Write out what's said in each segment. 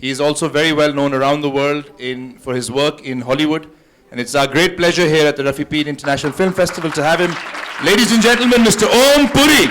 He is also very well known around the world for his work in Hollywood. And it's our great pleasure here at the Rafi Peer International Film Festival to have him. Ladies and gentlemen, Mr. Om Puri.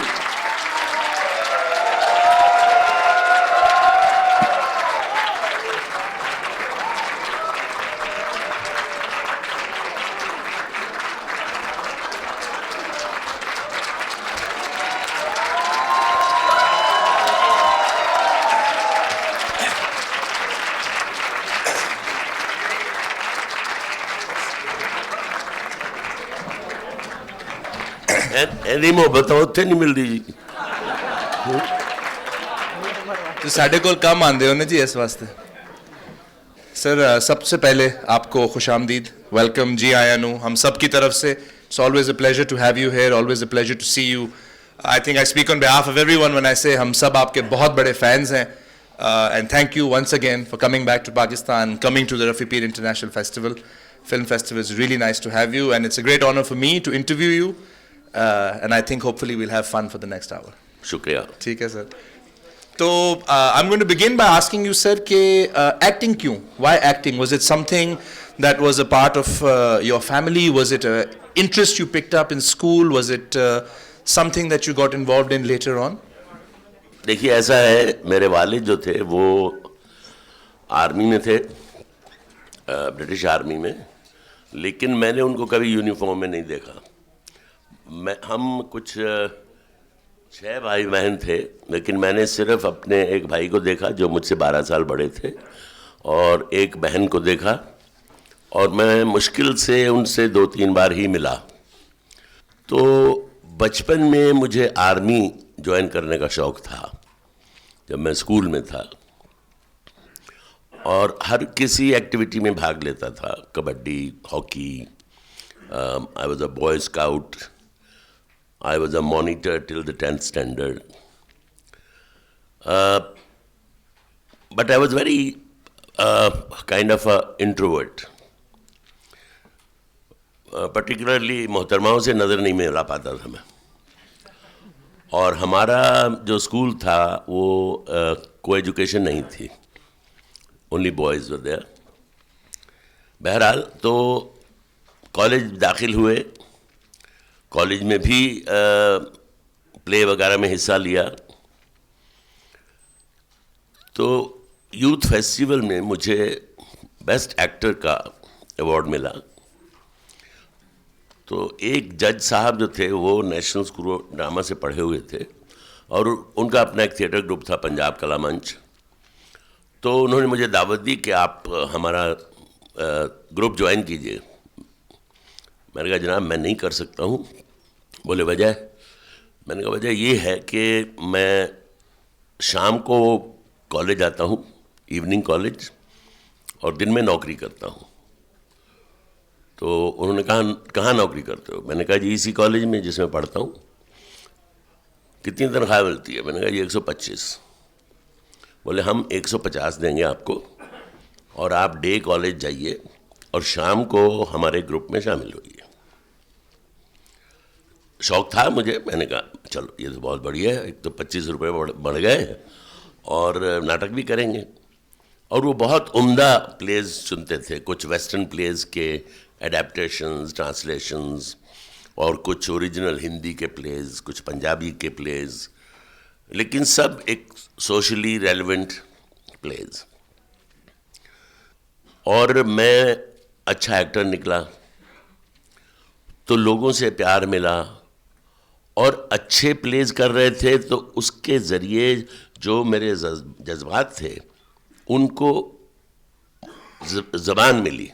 ਇਹਦੀ ਮੁਹੱਬਤ ਉੱਥੇ ਨਹੀਂ ਮਿਲਦੀ ਜੀ तो साढ़े को कम आंदे होने जी इस वास्ते सर सबसे पहले आपको खुशामदीद वेलकम जी आया नू हम सब की तरफ से it's always a pleasure to have you here always a pleasure to see you I think I speak on behalf of everyone when I say हम सब आपके बहुत बड़े फैंस हैं and thank you once again for coming back to Pakistan coming to the Rafi Peer international festival film festival is really nice to have you and it's a great honor for me to interview you and I think hopefully we'll have fun for the next hour. शुक्रिया. ठीक है sir. तो I'm going to begin by asking you sir कि acting क्यों? Why acting? Was it something that was a part of your family? Was it an interest you picked up in school? Was it something that you got involved in later on? देखिए ऐसा है मेरे वालिद जो थे वो army में थे ब्रिटिश आर्मी में लेकिन मैंने उनको कभी यूनिफॉर्म में नहीं देखा. हम कुछ 6 भाई बहन थे लेकिन मैंने सिर्फ अपने एक भाई को देखा जो मुझसे 12 साल बड़े थे और एक बहन को देखा और मैं मुश्किल से उनसे 2-3 बार ही मिला. तो बचपन में मुझे आर्मी ज्वाइन करने का शौक़ था जब मैं स्कूल में था और हर किसी एक्टिविटी में भाग लेता था. Kabaddi, hockey, I was a boy scout, I was a monitor till the 10th standard. But I was very kind of a introvert. Particularly मोहतरमाओं से नज़र नहीं मिला पाता था मैं. और हमारा जो स्कूल था वो को एजुकेशन नहीं थी, ओनली बॉयज़ वर देयर. बहरहाल तो कॉलेज दाखिल हुए. कॉलेज में भी प्ले वगैरह में हिस्सा लिया. तो यूथ फेस्टिवल में मुझे बेस्ट एक्टर का अवार्ड मिला. तो एक जज साहब जो थे वो नेशनल स्कूल ऑफ ड्रामा से पढ़े हुए थे और उनका अपना एक थिएटर ग्रुप था पंजाब कला मंच. तो उन्होंने मुझे दावत दी कि आप हमारा ग्रुप ज्वाइन कीजिए. मैंने कहा जनाब मैं नहीं कर सकता हूँ. बोले वजह? मैंने कहा वजह ये है कि मैं शाम को कॉलेज आता हूँ, इवनिंग कॉलेज, और दिन में नौकरी करता हूँ. तो उन्होंने कहा कहाँ नौकरी करते हो? मैंने कहा जी इसी कॉलेज में जिसमें पढ़ता हूँ. कितनी तनख्वाह मिलती है? मैंने कहा जी 125. बोले हम 150 देंगे आपको और आप डे कॉलेज जाइए और शाम को हमारे ग्रुप में शामिल होइए. शौक़ था मुझे. मैंने कहा चलो ये तो बहुत बढ़िया है, एक तो 25 रुपये बढ़ गए और नाटक भी करेंगे. और वो बहुत उम्दा प्लेज चुनते थे, कुछ वेस्टर्न प्लेज के एडेप्टेशंस, ट्रांसलेशंस और कुछ ओरिजिनल हिंदी के प्लेज, कुछ पंजाबी के प्लेज, लेकिन सब एक सोशली रेलेवेंट प्लेज. और मैं अच्छा एक्टर निकला तो लोगों से प्यार मिला और अच्छे प्लेज कर रहे थे तो उसके ज़रिए जो मेरे जज्बात थे उनको ज़बान मिली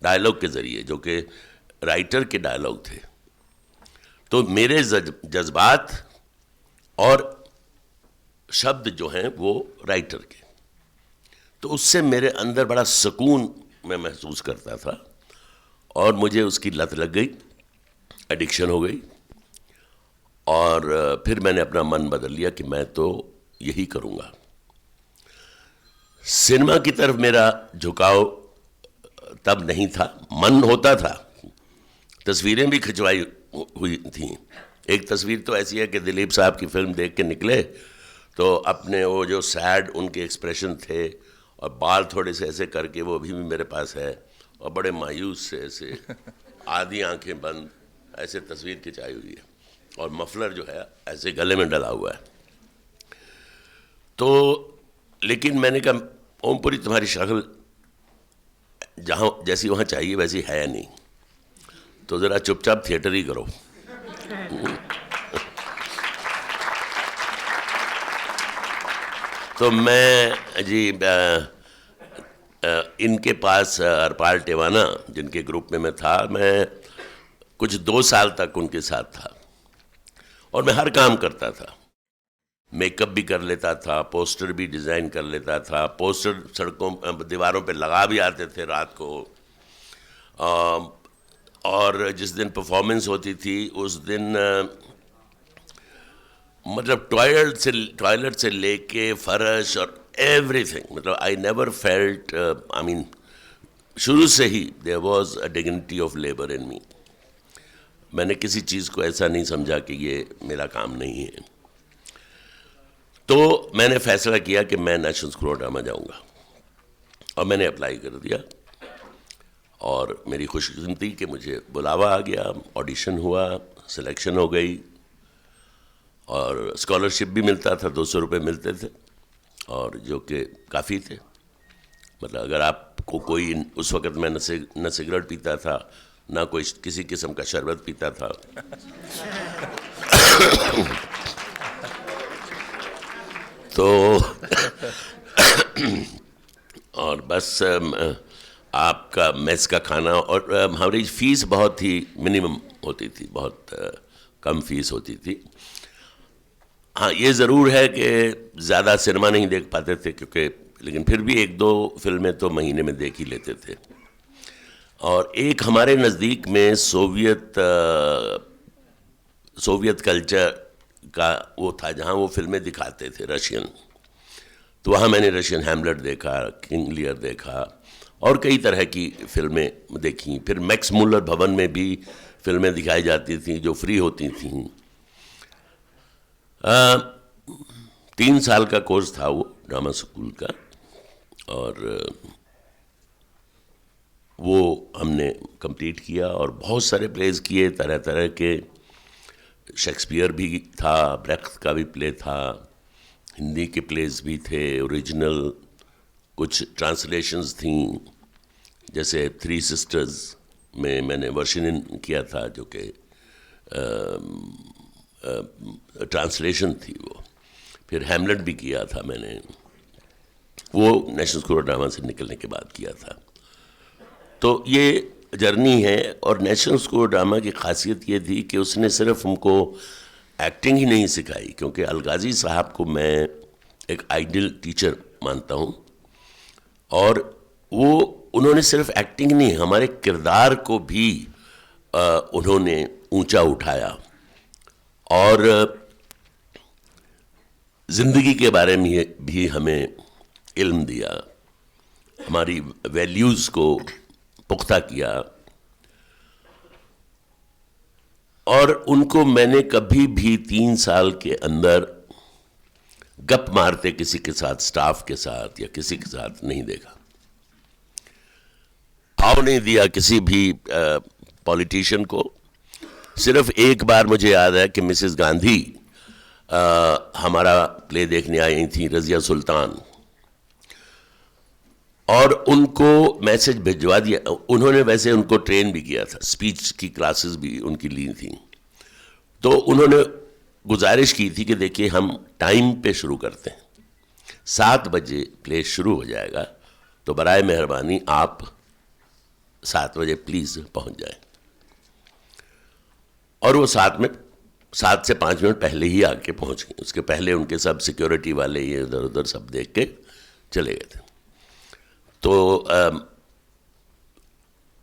डायलॉग के ज़रिए, जो कि राइटर के डायलॉग थे. तो मेरे जज्बात और शब्द जो हैं वो राइटर के, तो उससे मेरे अंदर बड़ा सुकून मैं महसूस करता था और मुझे उसकी लत लग गई, एडिक्शन हो गई. और फिर मैंने अपना मन बदल लिया कि मैं तो यही करूँगा. सिनेमा की तरफ मेरा झुकाव तब नहीं था. मन होता था, तस्वीरें भी खिंचवाई हुई थी. एक तस्वीर तो ऐसी है कि दिलीप साहब की फिल्म देख के निकले तो अपने वो जो सैड उनके एक्सप्रेशन थे और बाल थोड़े से ऐसे करके, वो अभी भी मेरे पास है, और बड़े मायूस से ऐसे आधी आंखें बंद ऐसे तस्वीर खिंचाई हुई है, और मफलर जो है ऐसे गले में डला हुआ है। तो लेकिन मैंने कहा, ओमपुरी तुम्हारी शक्ल जहाँ जैसी वहाँ चाहिए वैसी है नहीं, तो ज़रा चुपचाप थिएटर ही करो। तो मैं जी इनके पास हरपाल टेवाना, जिनके ग्रुप में मैं था, मैं कुछ 2 साल तक उनके साथ था, और मैं हर काम करता था। मेकअप भी कर लेता था, पोस्टर भी डिज़ाइन कर लेता था, पोस्टर सड़कों दीवारों पे लगा भी आते थे रात को। और जिस दिन परफॉर्मेंस होती थी उस दिन मतलब टॉयलेट से लेके फर्श और एवरीथिंग, मतलब I never felt, I mean शुरू से ही there was a dignity of labour in me. मैंने किसी चीज़ को ऐसा नहीं समझा कि ये मेरा काम नहीं है। तो मैंने फैसला किया कि मैं नेशनल स्कूल ऑफ ड्रामा जाऊंगा, और मैंने अप्लाई कर दिया, और मेरी खुशकिस्मती कि मुझे बुलावा आ गया, ऑडिशन हुआ, सिलेक्शन हो गई, और स्कॉलरशिप भी मिलता था, 200 रुपये मिलते थे, और जो कि काफ़ी थे। मतलब अगर आपको कोई, उस वक़्त मैं न सिगरेट पीता था, ना कोई किसी किस्म का शरबत पीता था। तो और बस आपका मेस का खाना, और हमारी फ़ीस बहुत ही मिनिमम होती थी, बहुत कम फीस होती थी। हाँ, ये ज़रूर है कि ज़्यादा सिनेमा नहीं देख पाते थे, क्योंकि लेकिन फिर भी 1-2 फिल्में तो महीने में देख ही लेते थे। और एक हमारे नज़दीक में सोवियत कल्चर का वो था, जहाँ वो फिल्में दिखाते थे रशियन। तो वहाँ मैंने रशियन हैमलेट देखा, किंग लियर देखा, और कई तरह की फिल्में देखी। फिर मैक्स मुलर भवन में भी फिल्में दिखाई जाती थी जो फ्री होती थीं। 3 साल का कोर्स था वो ड्रामा स्कूल का, और वो हमने कंप्लीट किया, और बहुत सारे प्लेज किए, तरह तरह के। शेक्सपियर भी था, ब्रेख्त का भी प्ले था, हिंदी के प्लेस भी थे ओरिजिनल, कुछ ट्रांसलेशंस थी, जैसे 3 सिस्टर्स में मैंने वर्षिनिन किया था, जो कि ट्रांसलेशन थी वो। फिर हैमलेट भी किया था मैंने, वो नेशनल स्कूल ऑफ ड्रामा से निकलने के बाद किया था। तो ये जर्नी है, और नेशनल स्कूल ऑफ ड्रामा की खासियत ये थी कि उसने सिर्फ हमको एक्टिंग ही नहीं सिखाई, क्योंकि अलगाजी साहब को मैं एक आइडियल टीचर मानता हूँ, और वो उन्होंने सिर्फ एक्टिंग नहीं, हमारे किरदार को भी उन्होंने ऊंचा उठाया, और ज़िंदगी के बारे में भी हमें इल्म दिया, हमारी वैल्यूज़ को पुख्ता किया। और उनको मैंने कभी भी 3 साल के अंदर गप मारते किसी के साथ, स्टाफ के साथ या किसी के साथ नहीं देखा। भाव नहीं दिया किसी भी पॉलिटिशियन को। सिर्फ एक बार मुझे याद है कि मिसेस गांधी हमारा प्ले देखने आई थी, रज़िया सुल्तान, और उनको मैसेज भिजवा दिया। उन्होंने वैसे उनको ट्रेन भी किया था, स्पीच की क्लासेस भी उनकी ली थी। तो उन्होंने गुजारिश की थी कि देखिए हम टाइम पे शुरू करते हैं, 7 बजे प्ले शुरू हो जाएगा, तो बराए मेहरबानी आप 7 बजे प्लीज़ पहुंच जाएं। और वो 7 से 5 मिनट पहले ही आके पहुंच गए। उसके पहले उनके सब सिक्योरिटी वाले ये इधर उधर सब देख के चले गए थे। तो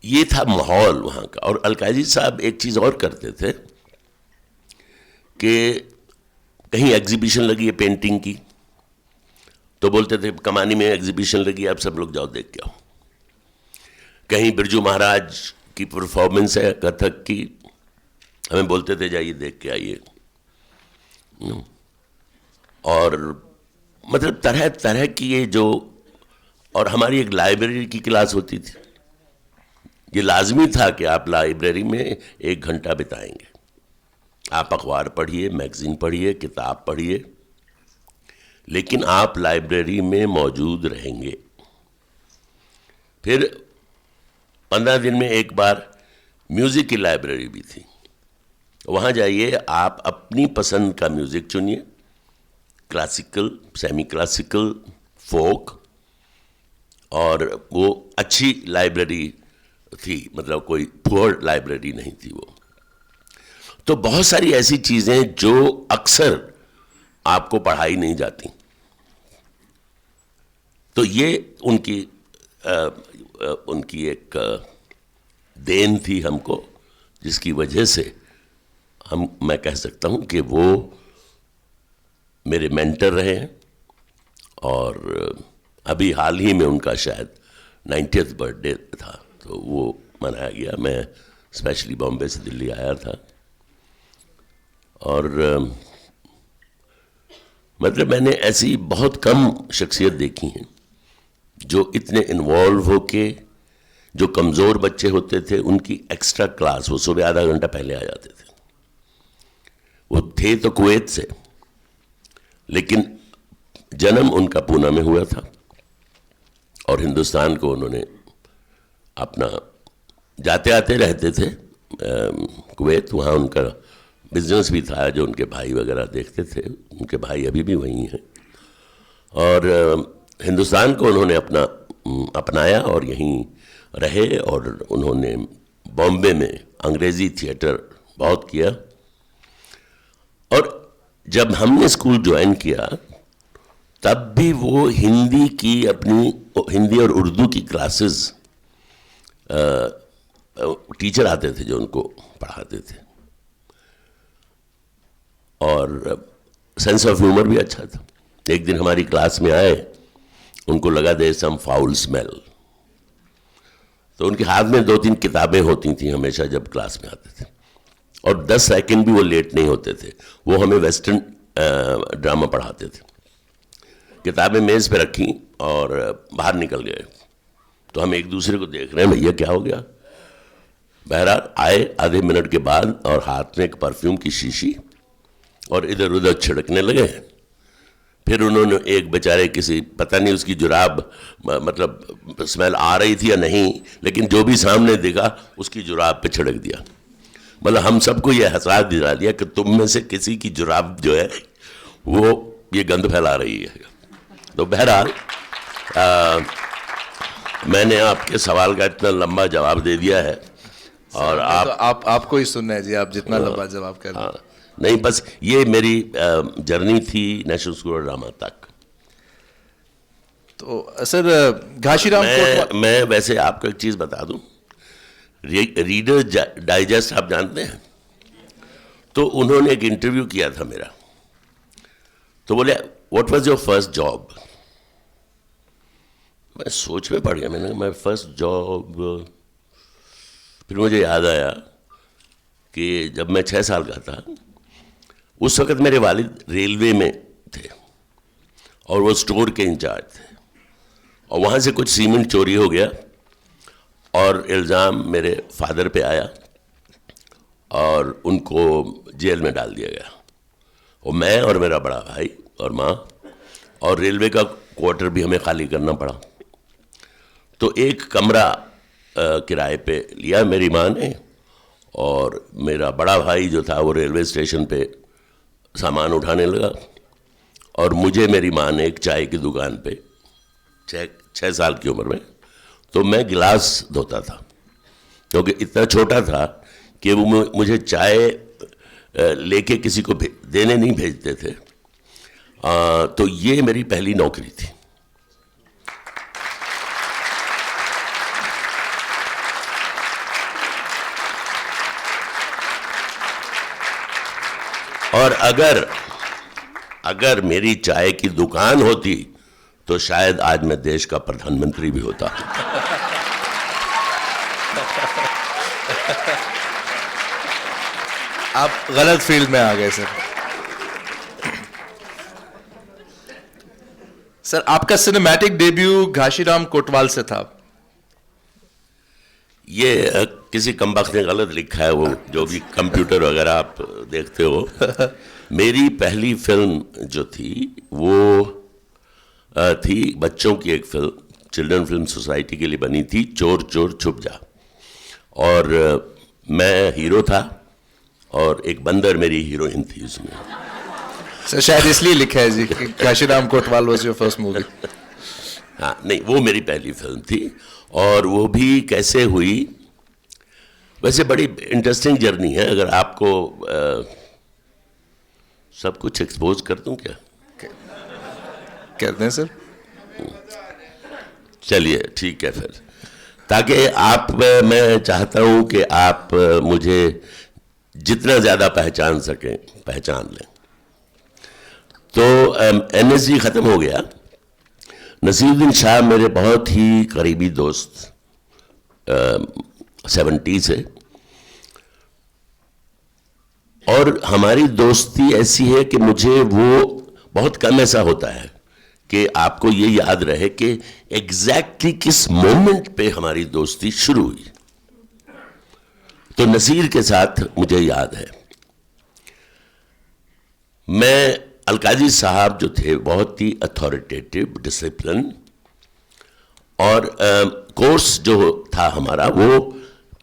ये था माहौल वहाँ का। और अलकाजी साहब एक चीज़ और करते थे कि कहीं एग्जीबिशन लगी है पेंटिंग की, तो बोलते थे कमानी में एग्जीबिशन लगी है, आप सब लोग जाओ देख के आओ। कहीं बिरजू महाराज की परफॉर्मेंस है कथक की, हमें बोलते थे जाइए देख के आइए। और मतलब तरह तरह की ये जो, और हमारी एक लाइब्रेरी की क्लास होती थी। ये लाजमी था कि आप लाइब्रेरी में 1 घंटा बिताएंगे। आप अखबार पढ़िए, मैगजीन पढ़िए, किताब पढ़िए, लेकिन आप लाइब्रेरी में मौजूद रहेंगे। फिर 15 दिन में एक बार म्यूज़िक की लाइब्रेरी भी थी। वहाँ जाइए, आप अपनी पसंद का म्यूज़िक चुनिए, क्लासिकल, सेमी क्लासिकल, फोक, और वो अच्छी लाइब्रेरी थी, मतलब कोई पुअर लाइब्रेरी नहीं थी वो। तो बहुत सारी ऐसी चीज़ें जो अक्सर आपको पढ़ाई नहीं जाती, तो ये उनकी एक देन थी हमको, जिसकी वजह से मैं कह सकता हूँ कि वो मेरे मेंटर रहे हैं। और अभी हाल ही में उनका शायद 90th बर्थडे था, तो वो मनाया गया। मैं स्पेशली बॉम्बे से दिल्ली आया था, और मतलब मैंने ऐसी बहुत कम शख्सियत देखी हैं जो इतने इन्वॉल्व होके, जो कमज़ोर बच्चे होते थे उनकी एक्स्ट्रा क्लास, वो सुबह आधा घंटा पहले आ जाते थे। वो थे तो कुवैत से, लेकिन जन्म उनका पूना में हुआ था, और हिंदुस्तान को उन्होंने अपना जाते आते रहते थे कुवैत। वहाँ उनका बिजनेस भी था, जो उनके भाई वगैरह देखते थे। उनके भाई अभी भी वहीं हैं, और हिंदुस्तान को उन्होंने अपनाया और यहीं रहे। और उन्होंने बॉम्बे में अंग्रेज़ी थिएटर बहुत किया। और जब हमने स्कूल ज्वाइन किया, तब भी वो हिंदी की अपनी, हिंदी और उर्दू की क्लासेस, टीचर आते थे जो उनको पढ़ाते थे, और सेंस ऑफ ह्यूमर भी अच्छा था। एक दिन हमारी क्लास में आए, उनको लगा दे सम फाउल स्मेल, तो उनके हाथ में 2-3 किताबें होती थी हमेशा जब क्लास में आते थे, और 10 सेकंड भी वो लेट नहीं होते थे। वो हमें वेस्टर्न ड्रामा पढ़ाते थे। किताबें मेज़ पे रखी और बाहर निकल गए, तो हम एक दूसरे को देख रहे हैं, भैया क्या हो गया। बहरहाल आए आधे मिनट के बाद, और हाथ में एक परफ्यूम की शीशी, और इधर उधर छिड़कने लगे। फिर उन्होंने एक बेचारे किसी, पता नहीं उसकी जुराब, मतलब स्मेल आ रही थी या नहीं, लेकिन जो भी सामने दिखा उसकी जुराब पे छिड़क दिया। मतलब हम सबको ये एहसास दिला दिया कि तुम में से किसी की जुराब जो है वो ये गंद फैला रही है। तो बहरहाल मैंने आपके सवाल का इतना लंबा जवाब दे दिया है, और आपको ही सुनना है जी, आप जितना लंबा जवाब कर रहे हैं। नहीं, बस ये मेरी जर्नी थी नेशनल स्कूल ऑफ ड्रामा तक। तो सर, घाशीराम मैं वैसे आपको एक चीज़ बता दूं, रीडर डाइजेस्ट आप जानते हैं, तो उन्होंने एक इंटरव्यू किया था मेरा, तो बोले what was your first job. मैं सोच में पड़ गया, मैंने कहा माय फर्स्ट जॉब। फिर मुझे याद आया कि जब मैं 6 साल का था, उस वक़्त मेरे वालिद रेलवे में थे, और वो स्टोर के इंचार्ज थे, और वहाँ से कुछ सीमेंट चोरी हो गया, और इल्ज़ाम मेरे फादर पे आया, और उनको जेल में डाल दिया गया। और मैं और मेरा बड़ा भाई और माँ, और रेलवे का क्वार्टर भी हमें खाली करना पड़ा। तो एक कमरा किराए पे लिया मेरी माँ ने, और मेरा बड़ा भाई जो था वो रेलवे स्टेशन पे सामान उठाने लगा, और मुझे मेरी माँ ने एक चाय की दुकान पे 6 साल की उम्र में, तो मैं गिलास धोता था, क्योंकि इतना छोटा था कि वो मुझे चाय लेके किसी को देने नहीं भेजते थे। तो ये मेरी पहली नौकरी थी। और अगर मेरी चाय की दुकान होती, तो शायद आज मैं देश का प्रधानमंत्री भी होता। आप गलत फील्ड में आ गए सर। सर आपका सिनेमैटिक डेब्यू घाशीराम कोतवाल से था। ये किसी कमबख्त ने गलत लिखा है, वो जो भी कंप्यूटर वगैरह आप देखते हो। मेरी पहली फिल्म जो थी वो थी बच्चों की एक फिल्म, चिल्ड्रन फिल्म सोसाइटी के लिए बनी थी, चोर चोर छुप जा। और मैं हीरो था और एक बंदर मेरी हीरोइन थी उसमें। सर शायद इसलिए लिखा है जी कि Ghashiram Kotwal was your first movie. हाँ नहीं, वो मेरी पहली फिल्म थी और वो भी कैसे हुई, वैसे बड़ी इंटरेस्टिंग जर्नी है। अगर आपको सब कुछ एक्सपोज कर दूं क्या? कर दें सर। चलिए ठीक है फिर, ताकि आप, मैं चाहता हूं कि आप मुझे जितना ज़्यादा पहचान सकें पहचान लें। तो NSG ख़त्म हो गया। नसीरुद्दीन शाह मेरे बहुत ही करीबी दोस्त 70 से, और हमारी दोस्ती ऐसी है कि मुझे वो बहुत कम ऐसा होता है कि आपको ये याद रहे कि एग्जैक्टली किस मोमेंट पे हमारी दोस्ती शुरू हुई। तो नसीर के साथ मुझे याद है, मैं अलकाजी साहब जो थे बहुत ही अथॉरिटेटिव, डिसिप्लिन, और कोर्स जो था हमारा वो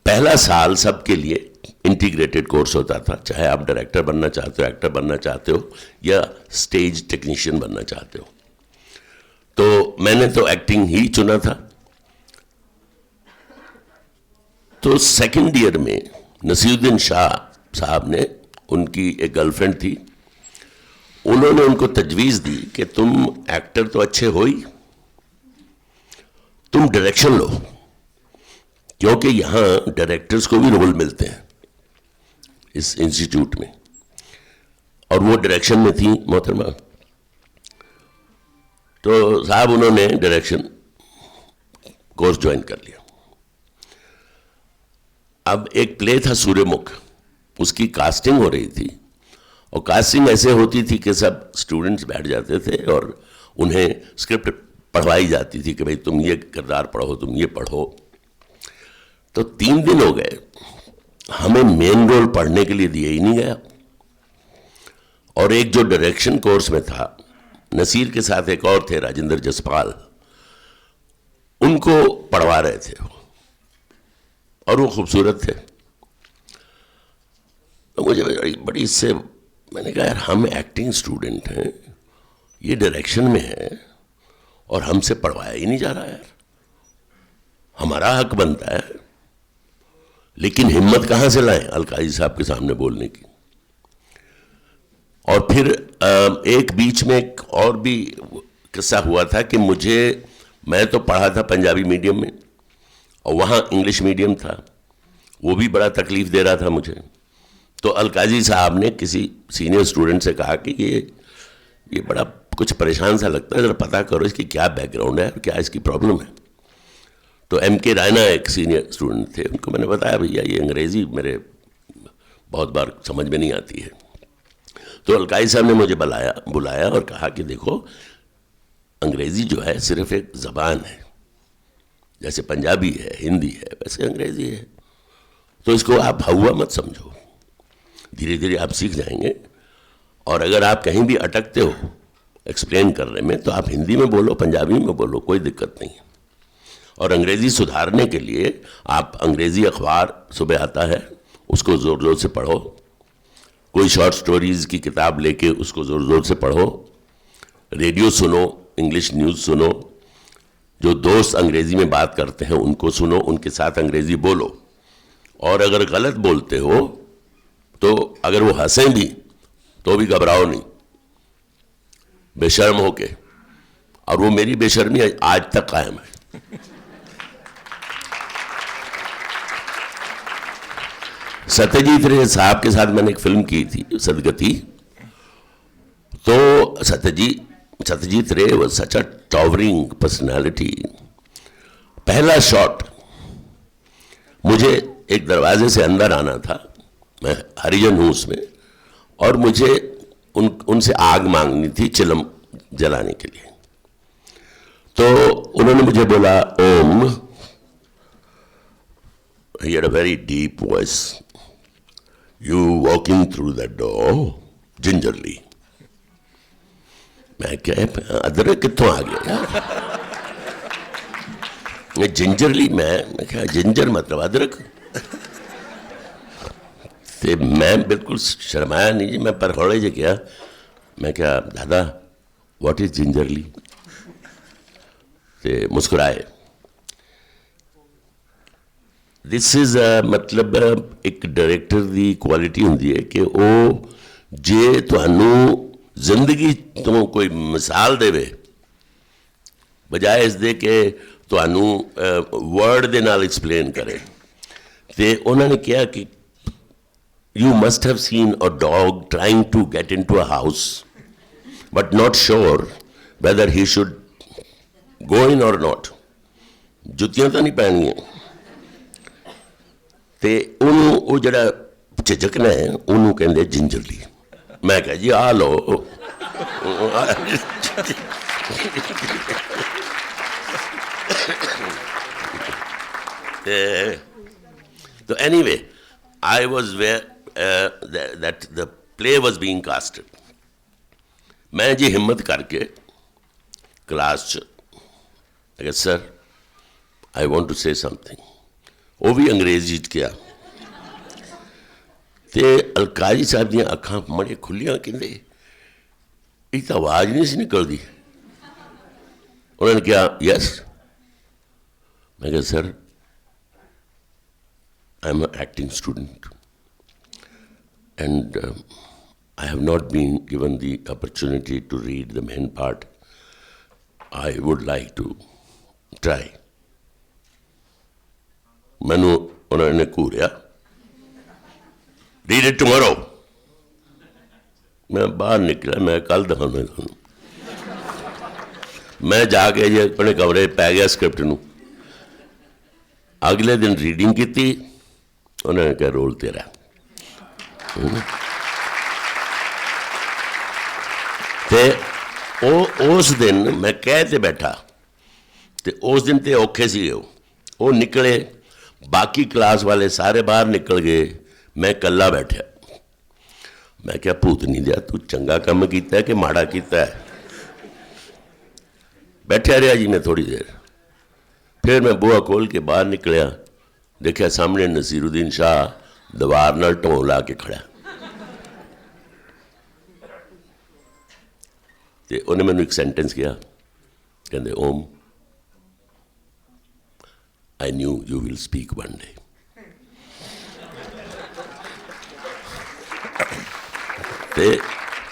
पहला साल सबके लिए इंटीग्रेटेड कोर्स होता था, चाहे आप डायरेक्टर बनना चाहते हो, एक्टर बनना चाहते हो या स्टेज टेक्नीशियन बनना चाहते हो। तो मैंने तो एक्टिंग ही चुना था। तो सेकंड ईयर में नसीरुद्दीन शाह साहब ने, उनकी एक गर्लफ्रेंड थी, उन्होंने उनको तजवीज़ दी कि तुम एक्टर तो अच्छे हो ही, तुम डायरेक्शन लो, क्योंकि यहाँ डायरेक्टर्स को भी रोल मिलते हैं इस इंस्टीट्यूट में। और वो डायरेक्शन में थी मोहतरमा। तो साहब उन्होंने डायरेक्शन कोर्स ज्वाइन कर लिया। अब एक प्ले था सूर्यमुख, उसकी कास्टिंग हो रही थी, और कास्टिंग ऐसे होती थी कि सब स्टूडेंट्स बैठ जाते थे और उन्हें स्क्रिप्ट पढ़वाई जाती थी कि भाई तुम ये किरदार पढ़ो, तुम ये पढ़ो। तो 3 दिन हो गए, हमें मेन रोल पढ़ने के लिए दिया ही नहीं गया। और एक जो डायरेक्शन कोर्स में था, नसीर के साथ एक और थे राजेंद्र जसपाल, उनको पढ़वा रहे थे और वो खूबसूरत थे। तो मुझे बड़ी इससे, मैंने कहा यार हम एक्टिंग स्टूडेंट हैं, ये डायरेक्शन में है और हमसे पढ़वाया ही नहीं जा रहा यार, हमारा हक बनता है। लेकिन हिम्मत कहाँ से लाएं अलकाजी साहब के सामने बोलने की। और फिर एक बीच में एक और भी किस्सा हुआ था कि मैं तो पढ़ा था पंजाबी मीडियम में और वहाँ इंग्लिश मीडियम था, वो भी बड़ा तकलीफ दे रहा था मुझे। तो अलकाजी साहब ने किसी सीनियर स्टूडेंट से कहा कि ये बड़ा कुछ परेशान सा लगता है, ज़रा पता करो इसकी क्या बैकग्राउंड है, क्या इसकी प्रॉब्लम है। तो MK रायना एक सीनियर स्टूडेंट थे, उनको मैंने बताया भैया ये अंग्रेज़ी मेरे बहुत बार समझ में नहीं आती है। तो अलकाजी साहब ने मुझे बुलाया और कहा कि देखो अंग्रेज़ी जो है सिर्फ एक ज़बान है, जैसे पंजाबी है, हिंदी है, वैसे अंग्रेज़ी है, तो इसको आप हवा मत समझो, धीरे धीरे आप सीख जाएंगे। और अगर आप कहीं भी अटकते हो एक्सप्लेन करने में तो आप हिंदी में बोलो, पंजाबी में बोलो, कोई दिक्कत नहीं है। और अंग्रेज़ी सुधारने के लिए आप अंग्रेज़ी अखबार सुबह आता है उसको ज़ोर ज़ोर से पढ़ो, कोई शॉर्ट स्टोरीज़ की किताब लेके उसको ज़ोर ज़ोर से पढ़ो, रेडियो सुनो, इंग्लिश न्यूज़ सुनो, जो दोस्त अंग्रेज़ी में बात करते हैं उनको सुनो, उनके साथ अंग्रेज़ी बोलो। और अगर गलत बोलते हो तो अगर वो हंसें भी तो भी घबराओ नहीं, बेशर्म होके। और वो मेरी बेशर्मी आज तक कायम है। सत्यजीत रे साहब के साथ मैंने एक फिल्म की थी सदगति। तो सत्यजीत रे was such a towering personality. पहला शॉट, मुझे एक दरवाजे से अंदर आना था, मैं हरिजन हूँ उसमें, और मुझे उनसे आग मांगनी थी चिलम जलाने के लिए। तो उन्होंने मुझे बोला, ओम, he had a very deep voice, you walking through that door gingerly. मैं क्या अदरक कितों आ गया यार? मैं जिंजरली, मैं क्या जिंजर मतलब अदरक? ते मैं बिल्कुल शर्माया नहीं जी, मैं पर हौले जे गया, मैं क्या दादा व्हाट इज जिंजरली? ते मुस्कुराए। दिस इज़ मतलब एक डायरैक्टर की क्वालिटी होंदी है कि वो जे तुहानू जिंदगी तो कोई मिसाल देवे बजाय इस दे के तुहानू वर्ड दे नाल एक्सप्लेन करे। ते उन्होंने कहा कि you must have seen a dog trying to get in to a house but not sure whether he should go in और नॉट। जुत्तियां तो नहीं पैनियां। ते उन्होंने वो जड़ा झिझकना है उन्होंने कहते जिंजरली। मैं कहा जी आ लो। तो anyway I was where that the play was being casted. मैं जी हिम्मत करके क्लास च sir I want to say something, वो भी अंग्रेजी किया। तो अलकारी साहब दी अखां बड़े खुलियां, कहते ये तो आवाज़ नहीं सी निकलती। उन्होंने कहा यस। मैं कहा sir I am acting student and I have not been given the opportunity to read the main part. I would like to try. मैनू उन्होंने घूरिया, रीड इट टुमारो। मैं बाहर निकला, मैं कल दिखाना तुहानू। मैं जाके जी अपने कमरे पै गया स्क्रिप्ट नू। अगले दिन रीडिंग की, उन्होंने कहा रोल तेरा। ते उस दिन मैं कह ते बैठा, ते उस दिन ते औखे सी वो निकले, बाकी क्लास वाले सारे बाहर निकल गए, मैं कल्ला बैठा। मैं क्या भूत नहीं दिया, तू चंगा काम किया कि माड़ा किया? बैठा रहा जी मैं थोड़ी देर, फिर मैं बूहा खोल के बाहर निकलिया, देखा सामने नसीरुद्दीन शाह दीवार नाल ढों ला के खड़ा। तो उन्हें मैंने एक सेंटेंस किया, कहते ओम I knew you will speak one day. ते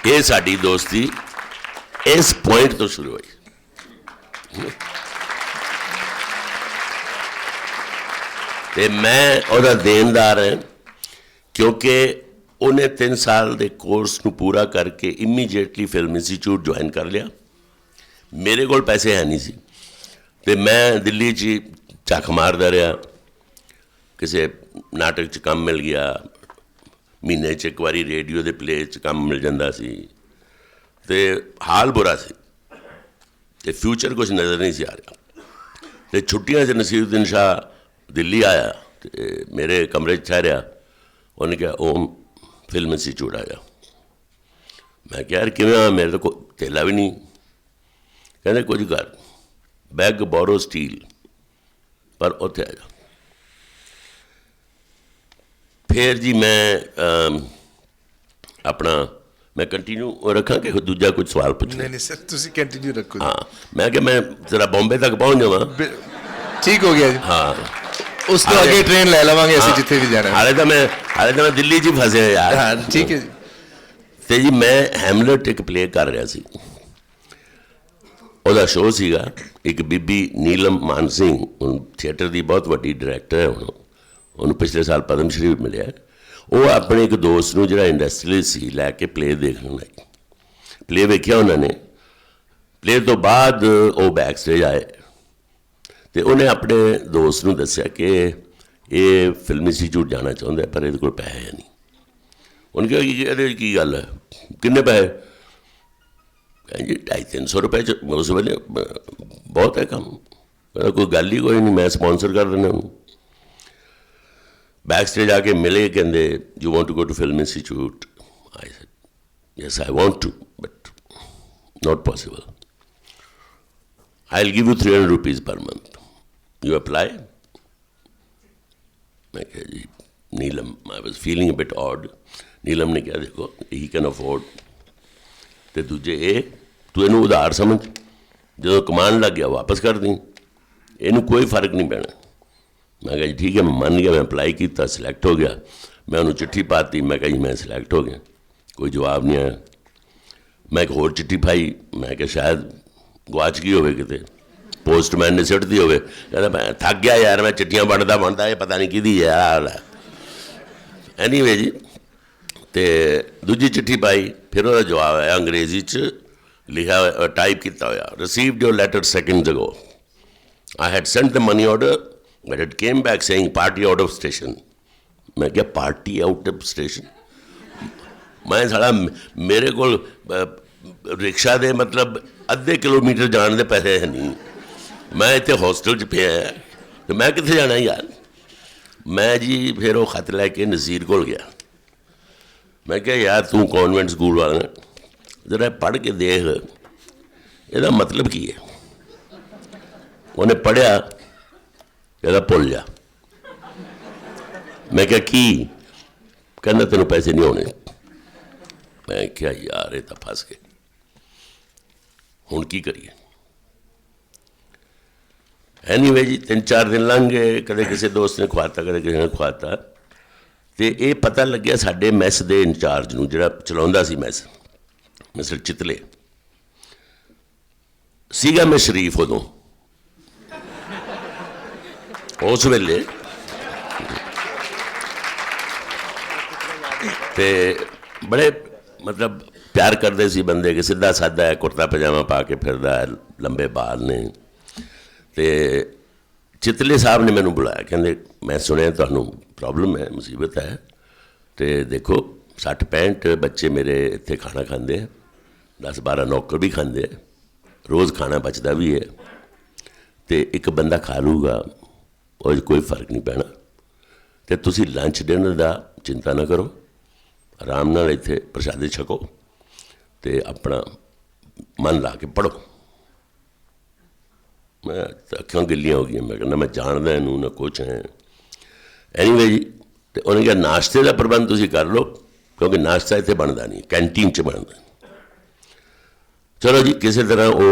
ये साड़ी दोस्ती इस पॉइंट तो शुरू हुई। ते मैं ओदा देनदार है, क्योंकि उन्हें 3 साल के कोर्स को पूरा करके इमीजिएटली फिल्म इंस्टीट्यूट ज्वाइन कर लिया। मेरे को पैसे है नहीं सी, ते मैं दिल्ली च झक मारदा रहा। किसी नाटक च काम मिल गया, महीने च एक बारी रेडियो के प्ले च काम मिल जाता सी, ते हाल बुरा सी, ते फ्यूचर कुछ नज़र नहीं सी आ रहा। तो छुट्टियां च नसीरुद्दीन शाह दिल्ली आया, तो मेरे कमरे च ठहरिया। उन्हें कहा ओम फिल्म इंस्टीट्यूट आया। मैं क्या यार किवें, मेरे तो तेला भी नहीं। कहते कुछ कर, बैग बोरो स्टील, पर उत्थे आ जा। फिर जी मैं अपना मैं कंटिन्यू रखा कि दूजा कुछ सवाल पूछ। नहीं सर तुसी कंटिन्यू रखो। हाँ मैं कि मैं जरा बॉम्बे तक पहुँच जावा। ठीक हो गया जी। हाँ उस तो आगे ट्रेन ले लवांगे ऐसे जिथे भी जाना है। हाले तो मैं दिल्ली च फसे यार। हाँ ठीक है जी। तो जी मैं हैमलेट एक प्ले कर रहा सी, ਉਹਦਾ ਸ਼ੋਅ ਸੀਗਾ। ਇੱਕ ਬੀਬੀ ਨੀਲਮ ਮਾਨ ਸਿੰਘ, ਥੀਏਟਰ ਦੀ ਬਹੁਤ ਵੱਡੀ ਡਾਇਰੈਕਟਰ ਹੈ, ਉਹਨੂੰ ਪਿਛਲੇ ਸਾਲ ਪਦਮ ਸ਼੍ਰੀ ਮਿਲਿਆ। ਉਹ ਆਪਣੇ ਇੱਕ ਦੋਸਤ ਨੂੰ ਜਿਹੜਾ ਇੰਡਸਟਰੀਅਲਿਸਟ ਸੀ ਲੈ ਕੇ ਪਲੇ ਦੇਖਣ ਲਈ। ਪਲੇ ਵੇਖਿਆ ਉਹਨਾਂ ਨੇ। ਪਲੇ ਤੋਂ ਬਾਅਦ ਉਹ ਬੈਕ ਸਟੇਜ ਆਏ ਅਤੇ ਉਹਨੇ ਆਪਣੇ ਦੋਸਤ ਨੂੰ ਦੱਸਿਆ ਕਿ ਇਹ ਫਿਲਮ ਇੰਸਟੀਚਿਊਟ ਜਾਣਾ ਚਾਹੁੰਦਾ, ਪਰ ਇਹਦੇ ਕੋਲ ਪੈਸੇ ਹੈ ਨਹੀਂ। ਉਹਨੇ ਕਿਹਾ ਕਿ ਇਹਦੇ ਕੀ ਗੱਲ ਹੈ, ਕਿੰਨੇ ਪੈਸੇ? कहें जी 250-300 रुपए उस वेले बहुत है काम, कोई गल ही कोई नहीं, मैं स्पॉन्सर कर देना हूँ। बैक स्टेज आके मिले, कहते you want to go to film institute? I said yes I want to but not possible. I will give you 300 rupees per month, you apply. मैं कहा जी Neelam, I was feeling a bit odd. Neelam ने कहा देखो he can afford, तो दूजे ये तू इनू उधार समझ, जो कमान लग गया वापस कर दी, इनू कोई फर्क नहीं पैना। मैं कहा जी ठीक है, मैं मान गया, मैं अप्लाई किया, सिलैक्ट हो गया। मैं उन्होंने चिट्ठी पाती, मैं कहा जी मैं सिलैक्ट हो गया, कोई जवाब नहीं आया। मैं एक होर चिट्ठी पाई, मैं कहा शायद गवाच गई होवे किते, पोस्टमैन ने सिट दी होवे। कहता मैं थक गया यार, मैं चिट्ठियाँ बनता बनता ये पता नहीं किहदी है हाल है। एनीवे जी, तो दूजी चिट्ठी पाई, फिर वह जवाब आया अंग्रेजी च लिखा, टाइप किया होया, received your letter seconds ago, I had sent the money order but it came back saying party out of station. मैं क्या पार्टी आउट ऑफ स्टेशन? मैं साला मेरे को रिक्शा दे मतलब अद्धे किलोमीटर जाने के पैसे है नहीं, मैं इतने हॉस्टल च पिया तो मैं कितने जाना यार। मैं जी फिर वो खत लैके नज़ीर को गया, मैं क्या यार तू कॉन्वेंट स्कूल वाला जरा पढ़ के देख ਇਹਦਾ मतलब की है। उन्हें पढ़िया, कहता भुल जा। मैं क्या की? कहना तेन पैसे नहीं होने। मैं क्या यार ये तो फस गए, हुण की करिए। एनीवे जी 3-4 दिन लंघ गए, कदे किसी दोस्त ने खुआता, कदे किसी ने खुआता, तो ये पता लग्या साडे मैस दे इंचार्ज नूं, जिहड़ा चलाउंदा सी मैस, मिस्टर चितले सीगा। मैं शरीफ उदों उस वेले ते बड़े मतलब प्यार करते सी बंदे के, सीधा सादा है, कुर्ता पजामा पा के फिरदा है, लंबे बाल ने। तो चितले साहब ने मैनू बुलाया, कहते मैं सुनिया तुहानू प्रॉब्लम है, मुसीबत है, तो देखो 60-65 बच्चे मेरे इत्थे खाना खाते हैं, 10-12 नौकर भी खाते हैं, रोज़ खाना बचता भी है, तो एक बंदा खा लूगा और कोई फर्क नहीं पैना। तो तुसी लंच डिनर का चिंता ना करो, आराम नाल इत्थे प्रसादे छको, तो अपना मन ला के पढ़ो। मैं अखियां गिलियां हो गई, मैं कहना मैं जानदा इनू ना कुछ है। एनीवे जी, तो उन्हें कहा नाश्ते का प्रबंध तुसी कर लो, क्योंकि नाश्ता इत्थे बनता नहीं, कैंटीन च बनता। चलो जी, किसी तरह वो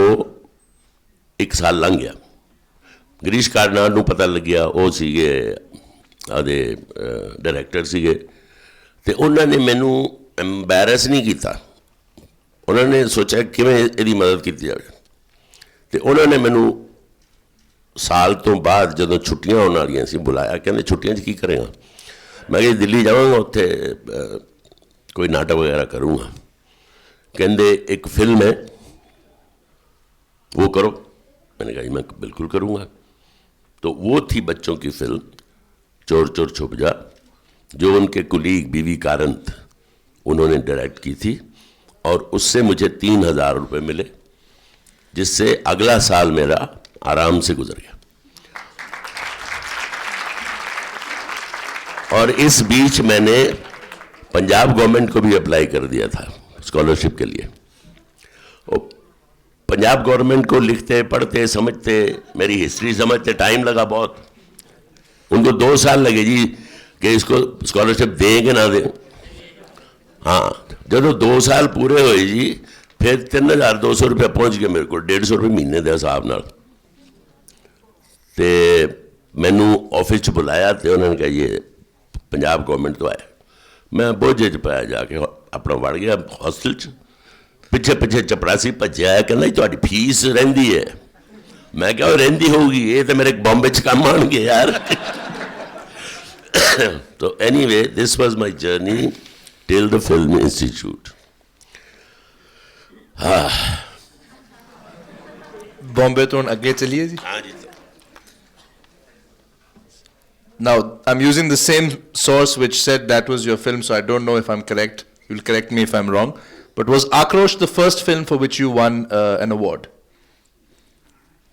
1 साल लंघ गया। गिरीश कार्नाड नूं पता लग्या, वो सीगे आदे डायरैक्टर सीगे, तो उन्होंने मैनू एम्बैरस नहीं किया। उन्होंने सोचा किवें इहदी मदद की जाए, तो उन्होंने मैनू साल तो बाद जदों छुट्टियां होने वालियां सी बुलाया, कहते छुट्टियां की करेगा? मैं कि दिल्ली जावांगा, उत्थे कोई नाटक वगैरह करूँगा। कहते एक फिल्म है वो करो। मैंने कहा जी मैं बिल्कुल करूँगा। तो वो थी बच्चों की फिल्म चोर चोर छुप जा, जो उनके कुलीग बीवी कारंत उन्होंने डायरेक्ट की थी, और उससे मुझे 3000 रुपये मिले, जिससे अगला साल मेरा आराम से गुजर गया। और इस बीच मैंने पंजाब गवर्नमेंट को भी अप्लाई कर दिया था स्कॉलरशिप के लिए। और पंजाब गवर्नमेंट को लिखते पढ़ते समझते, मेरी हिस्ट्री समझते टाइम लगा बहुत। उनको 2 साल लगे जी कि इसको स्कॉलरशिप दें कि ना दें। हाँ, जब 2 साल पूरे हुए जी, फिर 3200 रुपया पहुँच गया मेरे को, 150 रुपये महीने के हिसाब नाल। तो मैनू ऑफिस च बुलाया, तो उन्होंने कहा ये पंजाब गवर्नमेंट तो आया। मैं बोझे च पाया जाके अपना वड़ गया हॉस्टल च, पिछे पिछे चपरासी भज्या है, कहना तुहाडी फीस रहिंदी है। मैं क्या रहिंदी होगी, ये तो मेरे बॉम्बे च काम आउणगे यार। तो anyway this was my journey till the film institute. Bombay तो अगे चलिए जी। हाँ जी। Now, I'm using the same source which said that was your film, so I don't know if I'm correct. You'll correct me if I'm wrong. But was Akrosh the first film for which you won an award?